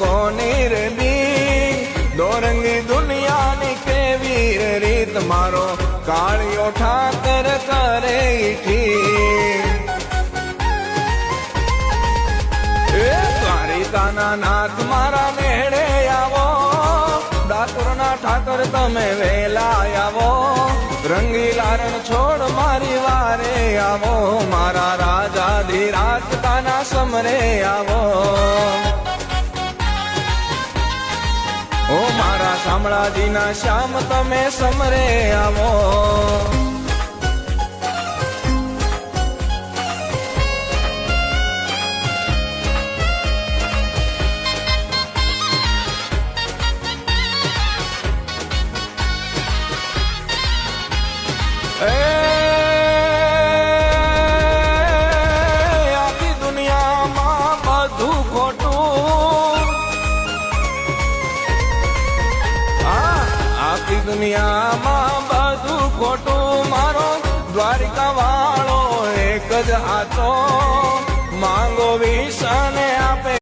કોની રે બી દોરંગી દુનિયાની કેવી રે રીત મારો કાળિયો ઠાકર કરે ઠીક દ્વારિકાના નાથ મારા મેળે આવો ડાકોરના ઠાકર તમે વેલા આવો રંગીલા રણ છોડ મારી વારે આવો મારા રાજાધિરાજ કાના સમરે આવો ઓ મારા શામળાજીના શ્યામ તમે સમરે આવો આખી દુનિયામાં બધું ખોટું આખી દુનિયામાં બધું ખોટું મારો દ્વારિકા વાળો એક જ આતો માંગો વિશ